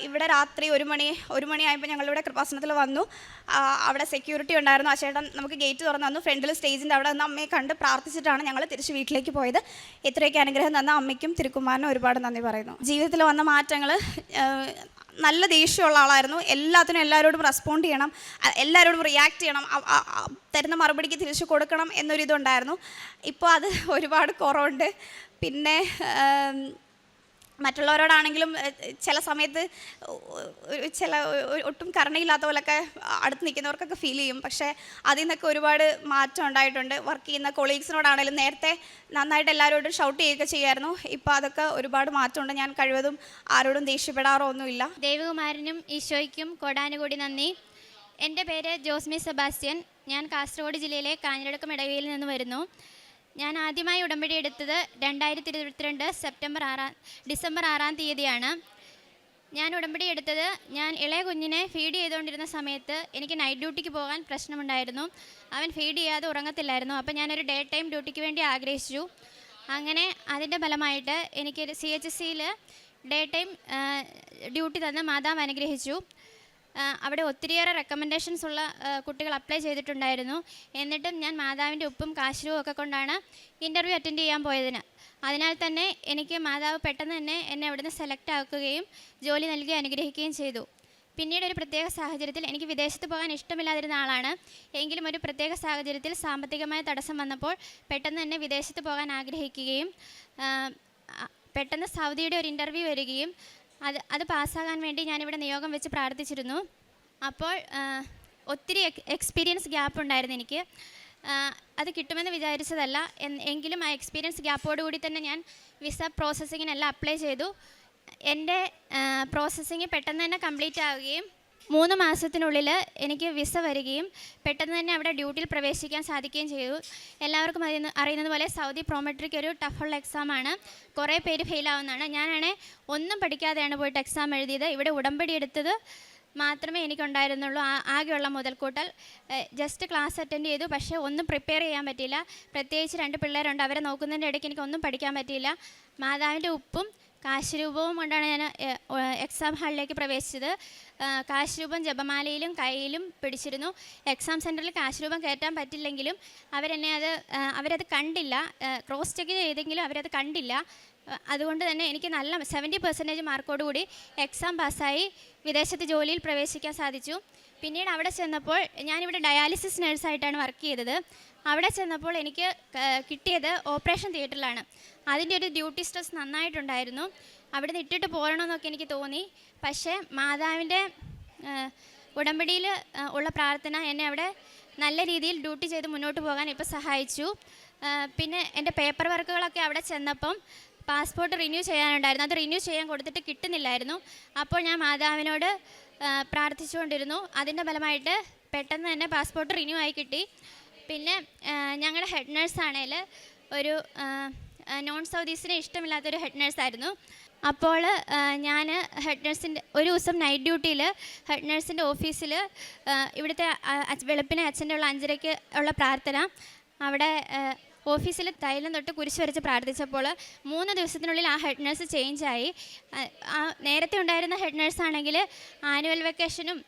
ഇവിടെ രാത്രി 1 മണിയായപ്പോൾ ഞങ്ങളിവിടെ കൃപാസനത്തിൽ വന്നു. അവിടെ സെക്യൂരിറ്റി ഉണ്ടായിരുന്നു. ആ ചേട്ടൻ നമുക്ക് ഗേറ്റ് തുറന്നു തന്നു. ഫ്രണ്ടിൽ സ്റ്റേജിൻ്റെ അവിടെ നിന്ന് അമ്മയെ കണ്ട് പ്രാർത്ഥിച്ചിട്ടാണ് ഞങ്ങൾ തിരിച്ച് വീട്ടിലേക്ക് പോയത്. ഇത്രയൊക്കെ അനുഗ്രഹം തന്ന അമ്മയ്ക്കും തിരുക്കുമാരനും ഒരുപാട് നന്ദി പറയുന്നു. ജീവിതത്തിൽ വന്ന മാറ്റങ്ങൾ, നല്ല ദേഷ്യമുള്ള ആളായിരുന്നു. എല്ലാത്തിനും എല്ലാവരോടും റെസ്പോണ്ട് ചെയ്യണം, എല്ലാവരോടും റിയാക്ട് ചെയ്യണം, തരുന്ന മറുപടിക്ക് തിരിച്ചു കൊടുക്കണം എന്നൊരിതുണ്ടായിരുന്നു. ഇപ്പോൾ അത് ഒരുപാട് കുറവുണ്ട്. പിന്നെ മറ്റുള്ളവരോടാണെങ്കിലും ചില സമയത്ത് ഒട്ടും കരുണയില്ലാത്ത പോലൊക്കെ അടുത്ത് നിൽക്കുന്നവർക്കൊക്കെ ഫീൽ ചെയ്യും. പക്ഷേ അതിൽ നിന്നൊക്കെ ഒരുപാട് മാറ്റം ഉണ്ടായിട്ടുണ്ട്. വർക്ക് ചെയ്യുന്ന കൊളീഗ്സിനോടാണെങ്കിലും നേരത്തെ നന്നായിട്ട് എല്ലാവരോടും ഷൗട്ട് ചെയ്യുകയൊക്കെ ചെയ്യായിരുന്നു. ഇപ്പോൾ അതൊക്കെ ഒരുപാട് മാറ്റമുണ്ട്. ഞാൻ കഴിവതും ആരോടും ദേഷ്യപ്പെടാറോ ഒന്നുമില്ല. ദൈവകുമാരനും ഈശോയ്ക്കും കോടാനുകൂടി നന്ദി. എൻ്റെ പേര് ജോസ്മി സെബാസ്റ്റ്യൻ. ഞാൻ കാസർഗോഡ് ജില്ലയിലെ കാഞ്ഞിരടക്കം ഇടവയിൽ നിന്ന് വരുന്നു. ഞാൻ ആദ്യമായി ഉടമ്പടി എടുത്തത് 2022 ഡിസംബർ 6-ാം തീയതിയാണ്. ഞാൻ ഉടമ്പടി എടുത്തത്, ഞാൻ ഇളയ കുഞ്ഞിനെ ഫീഡ് ചെയ്തുകൊണ്ടിരുന്ന സമയത്ത് എനിക്ക് നൈറ്റ് ഡ്യൂട്ടിക്ക് പോകാൻ പ്രശ്നമുണ്ടായിരുന്നു. അവൻ ഫീഡ് ചെയ്യാതെ ഉറങ്ങത്തില്ലായിരുന്നു. അപ്പോൾ ഞാനൊരു ഡേ ടൈം ഡ്യൂട്ടിക്ക് വേണ്ടി ആഗ്രഹിച്ചു. അങ്ങനെ അതിൻ്റെ ഫലമായിട്ട് എനിക്ക് CHSCയിൽ ഡേ ടൈം ഡ്യൂട്ടി തന്ന് മാതാവ് അനുഗ്രഹിച്ചു. അവിടെ ഒത്തിരിയേറെ റെക്കമെൻഡേഷൻസ് ഉള്ള കുട്ടികൾ അപ്ലൈ ചെയ്തിട്ടുണ്ടായിരുന്നു. എന്നിട്ടും ഞാൻ മാതാവിൻ്റെ ഉപ്പും കാശുരവും ഒക്കെ കൊണ്ടാണ് ഇൻ്റർവ്യൂ അറ്റൻഡ് ചെയ്യാൻ പോയതിന്. അതിനാൽ തന്നെ എനിക്ക് മാതാവ് പെട്ടെന്ന് തന്നെ എന്നെ അവിടുന്ന് സെലക്ട് ആക്കുകയും ജോലി നൽകി അനുഗ്രഹിക്കുകയും ചെയ്തു. പിന്നീട് ഒരു പ്രത്യേക സാഹചര്യത്തിൽ, എനിക്ക് വിദേശത്ത് പോകാൻ ഇഷ്ടമില്ലാതിരുന്ന ആളാണ്, എങ്കിലും ഒരു പ്രത്യേക സാഹചര്യത്തിൽ സാമ്പത്തികമായ തടസ്സം വന്നപ്പോൾ പെട്ടെന്ന് തന്നെ വിദേശത്ത് പോകാൻ ആഗ്രഹിക്കുകയും പെട്ടെന്ന് സൗദിയുടെ ഒരു ഇൻ്റർവ്യൂ വരികയും അത് പാസ്സാകാൻ വേണ്ടി ഞാനിവിടെ നിയോഗം വെച്ച് പ്രാർത്ഥിച്ചിരുന്നു. അപ്പോൾ ഒത്തിരി എക്സ്പീരിയൻസ് ഗ്യാപ്പ് ഉണ്ടായിരുന്നു എനിക്ക്. അത് കിട്ടുമെന്ന് വിചാരിച്ചതല്ല, എങ്കിലും ആ എക്സ്പീരിയൻസ് ഗ്യാപ്പോടുകൂടി തന്നെ ഞാൻ വിസ പ്രോസസ്സിങ്ങിനെല്ലാം അപ്ലൈ ചെയ്തു. എൻ്റെ പ്രോസസ്സിങ് പെട്ടെന്ന് തന്നെ കംപ്ലീറ്റ് ആവുകയും 3 മാസത്തിനുള്ളിൽ എനിക്ക് വിസ വരികയും പെട്ടെന്ന് തന്നെ അവിടെ ഡ്യൂട്ടിയിൽ പ്രവേശിക്കാൻ സാധിക്കുകയും ചെയ്തു. എല്ലാവർക്കും അറിയുന്നത് പോലെ സൗദി പ്രോമെട്രിക് ഒരു ടഫുള്ള എക്സാമാണ്. കുറേ പേര് ഫെയിലാവുന്നതാണ്. ഞാനാണെങ്കിൽ ഒന്നും പഠിക്കാതെയാണ് പോയിട്ട് എക്സാം എഴുതിയത്. ഇവിടെ ഉടമ്പടി എടുത്തത് മാത്രമേ എനിക്കുണ്ടായിരുന്നുള്ളൂ. ആകെയുള്ള മുതൽക്കൂട്ടൽ ജസ്റ്റ് ക്ലാസ് അറ്റൻഡ് ചെയ്തു. പക്ഷേ ഒന്നും പ്രിപ്പയർ ചെയ്യാൻ പറ്റിയില്ല. പ്രത്യേകിച്ച് 2 പിള്ളേരുണ്ട്, അവരെ നോക്കുന്നതിൻ്റെ ഇടയ്ക്ക് എനിക്കൊന്നും പഠിക്കാൻ പറ്റിയില്ല. മാതാവിൻ്റെ ഉപ്പും കാശുരൂപവും കൊണ്ടാണ് ഞാൻ എക്സാം ഹാളിലേക്ക് പ്രവേശിച്ചത്. കാശുരൂപം ജപമാലയിലും കയ്യിലും പിടിച്ചിരുന്നു. എക്സാം സെൻറ്ററിൽ കാശുരൂപം കയറ്റാൻ പറ്റില്ലെങ്കിലും അവരത് കണ്ടില്ല. ക്രോസ് ചെക്ക് ചെയ്തെങ്കിലും അവരത് കണ്ടില്ല. അതുകൊണ്ട് തന്നെ എനിക്ക് നല്ല 70% മാർക്കോടുകൂടി എക്സാം പാസ്സായി വിദേശത്ത് ജോലിയിൽ പ്രവേശിക്കാൻ സാധിച്ചു. പിന്നീട് അവിടെ ചെന്നപ്പോൾ, ഞാനിവിടെ ഡയാലിസിസ് നഴ്സായിട്ടാണ് വർക്ക് ചെയ്തത്. അവിടെ ചെന്നപ്പോൾ എനിക്ക് കിട്ടിയത് ഓപ്പറേഷൻ തിയേറ്ററിലാണ്. അതിൻ്റെ ഒരു ഡ്യൂട്ടി സ്ട്രെസ് നന്നായിട്ടുണ്ടായിരുന്നു. അവിടെ നിന്ന് ഇട്ടിട്ട് പോരണമെന്നൊക്കെ എനിക്ക് തോന്നി. പക്ഷേ മാതാവിൻ്റെ ഉടമ്പടിയിൽ ഉള്ള പ്രാർത്ഥന എന്നെ അവിടെ നല്ല രീതിയിൽ ഡ്യൂട്ടി ചെയ്ത് മുന്നോട്ട് പോകാൻ ഇപ്പോൾ സഹായിച്ചു. പിന്നെ എൻ്റെ പേപ്പർ വർക്കുകളൊക്കെ അവിടെ ചെന്നപ്പം പാസ്പോർട്ട് റിന്യൂ ചെയ്യാനുണ്ടായിരുന്നു. അത് റിന്യൂ ചെയ്യാൻ കൊടുത്തിട്ട് കിട്ടുന്നില്ലായിരുന്നു. അപ്പോൾ ഞാൻ മാതാവിനോട് പ്രാർത്ഥിച്ചുകൊണ്ടിരുന്നു. അതിൻ്റെ ഫലമായിട്ട് പെട്ടെന്ന് തന്നെ പാസ്പോർട്ട് റിന്യൂ ആയി കിട്ടി. പിന്നെ ഞങ്ങളുടെ ഹെഡ് നേഴ്സാണെങ്കിൽ ഒരു നോൺ സൗദീസിനെ ഇഷ്ടമില്ലാത്തൊരു ഹെഡ് നേഴ്സായിരുന്നു. അപ്പോൾ ഞാൻ ഹെഡ് നേഴ്സിൻ്റെ ഒരു ദിവസം നൈറ്റ് ഡ്യൂട്ടിയിൽ ഹെഡ് നേഴ്സിൻ്റെ ഓഫീസിൽ ഇവിടുത്തെ വെളുപ്പിനെ അച്ഛൻ്റെ ഉള്ള 5:30 ഉള്ള പ്രാർത്ഥന അവിടെ ഓഫീസിൽ തൈലം തൊട്ട് കുരിശ് വരച്ച് പ്രാർത്ഥിച്ചപ്പോൾ 3 ദിവസത്തിനുള്ളിൽ ആ ഹെഡ് നേഴ്സ് ചേഞ്ചായി. നേരത്തെ ഉണ്ടായിരുന്ന ഹെഡ് നേഴ്സാണെങ്കിൽ ആനുവൽ വെക്കേഷനും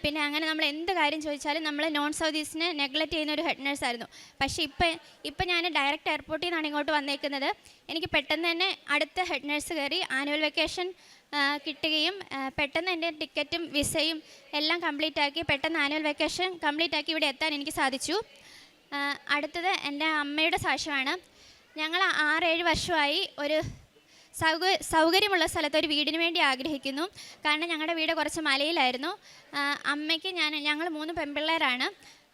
പിന്നെ അങ്ങനെ നമ്മൾ എന്ത് കാര്യം ചോദിച്ചാലും നമ്മൾ നോൺ സൗദീസിനെ നെഗ്ലക്റ്റ് ചെയ്യുന്ന ഒരു ഹെഡ് നേഴ്സായിരുന്നു. പക്ഷേ ഇപ്പം ഞാൻ ഡയറക്റ്റ് എയർപോർട്ടിൽ നിന്നാണ് ഇങ്ങോട്ട് വന്നേക്കുന്നത്. എനിക്ക് പെട്ടെന്ന് തന്നെ അടുത്ത ഹെഡ് നേഴ്സ് കയറി ആനുവൽ വെക്കേഷൻ കിട്ടുകയും പെട്ടെന്ന് എൻ്റെ ടിക്കറ്റും വിസയും എല്ലാം കംപ്ലീറ്റ് ആക്കി പെട്ടെന്ന് ആനുവൽ വെക്കേഷൻ കംപ്ലീറ്റ് ആക്കി ഇവിടെ എത്താൻ എനിക്ക് സാധിച്ചു. അടുത്തത് എൻ്റെ അമ്മയുടെ സാക്ഷ്യമാണ്. ഞങ്ങൾ 6-7 വർഷമായി ഒരു സൗകര്യമുള്ള സ്ഥലത്ത് ഒരു വീടിന് വേണ്ടി ആഗ്രഹിക്കുന്നു. കാരണം ഞങ്ങളുടെ വീട് കുറച്ച് മലയിലായിരുന്നു. അമ്മയ്ക്ക് ഞങ്ങൾ 3 പെൺപിള്ളേരാണ്.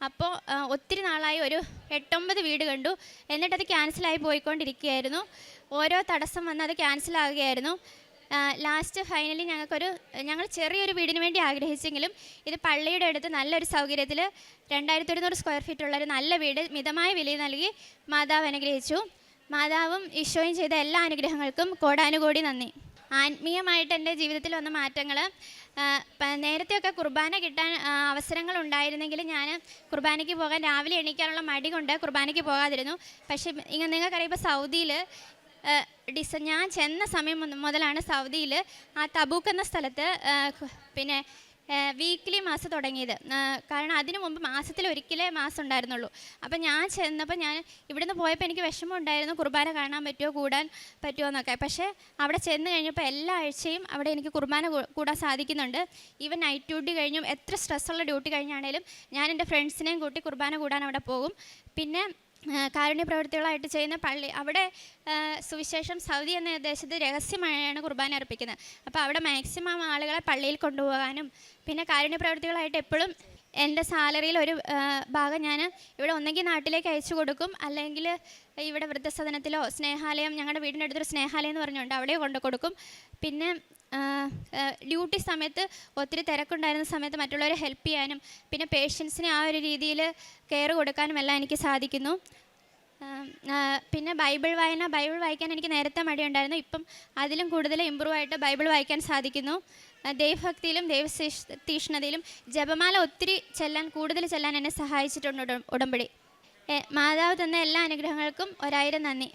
അപ്പോൾ ഒത്തിരി നാളായി ഒരു 8-9 വീട് കണ്ടു. എന്നിട്ടത് ക്യാൻസലായി പോയിക്കൊണ്ടിരിക്കുകയായിരുന്നു. ഓരോ തടസ്സം വന്ന് അത് ക്യാൻസലാകുകയായിരുന്നു. ലാസ്റ്റ് ഫൈനലി ഞങ്ങൾ ചെറിയൊരു വീടിന് വേണ്ടി ആഗ്രഹിച്ചെങ്കിലും ഇത് പള്ളിയുടെ അടുത്ത് നല്ലൊരു സൗകര്യത്തിൽ 2100 സ്ക്വയർ ഫീറ്റ് ഉള്ളൊരു നല്ല വീട് മിതമായ വിലയിൽ നൽകി മാതാവ് അനുഗ്രഹിച്ചു. മാതാവും ഈശോയും ചെയ്ത എല്ലാ അനുഗ്രഹങ്ങൾക്കും കോടാനുകോടി നന്ദി. ആത്മീയമായിട്ട് എൻ്റെ ജീവിതത്തിൽ വന്ന മാറ്റങ്ങൾ, നേരത്തെയൊക്കെ കുർബാന കിട്ടാൻ അവസരങ്ങൾ ഉണ്ടായിരുന്നെങ്കിൽ ഞാൻ കുർബാനയ്ക്ക് പോകാൻ രാവിലെ എണീക്കാനുള്ള മടി കൊണ്ട് കുർബാനയ്ക്ക് പോകാതിരുന്നു. പക്ഷേ നിങ്ങൾക്കറിയാം, ഇപ്പോൾ സൗദിയിൽ ഞാൻ ചെന്ന സമയം മുതലാണ് സൗദിയിൽ ആ തബൂക്ക് എന്ന സ്ഥലത്ത് പിന്നെ വീക്ക്ലി മാസം തുടങ്ങിയത്. കാരണം അതിനു മുമ്പ് മാസത്തിൽ ഒരിക്കലേ മാസം ഉണ്ടായിരുന്നുള്ളൂ. അപ്പം ഞാൻ ചെന്നപ്പോൾ ഇവിടുന്ന് പോയപ്പോൾ എനിക്ക് വിഷമം ഉണ്ടായിരുന്നു, കുർബാന കാണാൻ പറ്റുമോ, കൂടാൻ പറ്റുമോ എന്നൊക്കെ. പക്ഷേ അവിടെ ചെന്ന് കഴിഞ്ഞപ്പോൾ എല്ലാ ആഴ്ചയും അവിടെ എനിക്ക് കുർബാന കൂടാൻ സാധിക്കുന്നുണ്ട്. ഈവൻ നൈറ്റ് ഡ്യൂട്ടി കഴിഞ്ഞും എത്ര സ്ട്രെസ്സുള്ള ഡ്യൂട്ടി കഴിഞ്ഞാണേലും ഞാൻ എൻ്റെ ഫ്രണ്ട്സിനെയും കൂട്ടി കുർബാന കൂടാൻ അവിടെ പോകും. പിന്നെ കാരുണ്യ പ്രവൃത്തികളായിട്ട് ചെയ്യുന്ന പള്ളി, അവിടെ സുവിശേഷം സൗദി എന്ന ദേശത്ത് രഹസ്യമായാണ് കുർബാന അർപ്പിക്കുന്നത്. അപ്പോൾ അവിടെ മാക്സിമം ആളുകളെ പള്ളിയിൽ കൊണ്ടുപോകാനും പിന്നെ കാരുണ്യ പ്രവൃത്തികളായിട്ട് എപ്പോഴും എൻ്റെ സാലറിയിൽ ഒരു ഭാഗം ഞാൻ ഇവിടെ ഒന്നെങ്കിൽ നാട്ടിലേക്ക് അയച്ചു കൊടുക്കും, അല്ലെങ്കിൽ ഇവിടെ വൃദ്ധസദനത്തിലോ സ്നേഹാലയം, ഞങ്ങളുടെ വീടിൻ്റെ അടുത്തൊരു സ്നേഹാലയം എന്ന് പറഞ്ഞുകൊണ്ട് അവിടെ കൊണ്ടു കൊടുക്കും. പിന്നെ ഡ്യൂട്ടി സമയത്ത് ഒത്തിരി തിരക്കുണ്ടായിരുന്ന സമയത്ത് മറ്റുള്ളവരെ ഹെൽപ്പ് ചെയ്യാനും പിന്നെ പേഷ്യൻസിനെ ആ ഒരു രീതിയിൽ കെയർ കൊടുക്കാനും എല്ലാം എനിക്ക് സാധിക്കുന്നു. പിന്നെ ബൈബിൾ വായിക്കാൻ എനിക്ക് നേരത്തെ മടിയുണ്ടായിരുന്നു. ഇപ്പം അതിലും കൂടുതൽ ഇമ്പ്രൂവ് ആയിട്ട് ബൈബിൾ വായിക്കാൻ സാധിക്കുന്നു. ദൈവഭക്തിയിലും ദൈവതീഷ്ണതയിലും ജപമാല കൂടുതൽ ചെല്ലാൻ എന്നെ സഹായിച്ചിട്ടുണ്ട് ഉടമ്പടി. മാതാവ് തന്ന എല്ലാ അനുഗ്രഹങ്ങൾക്കും 1000 നന്ദി.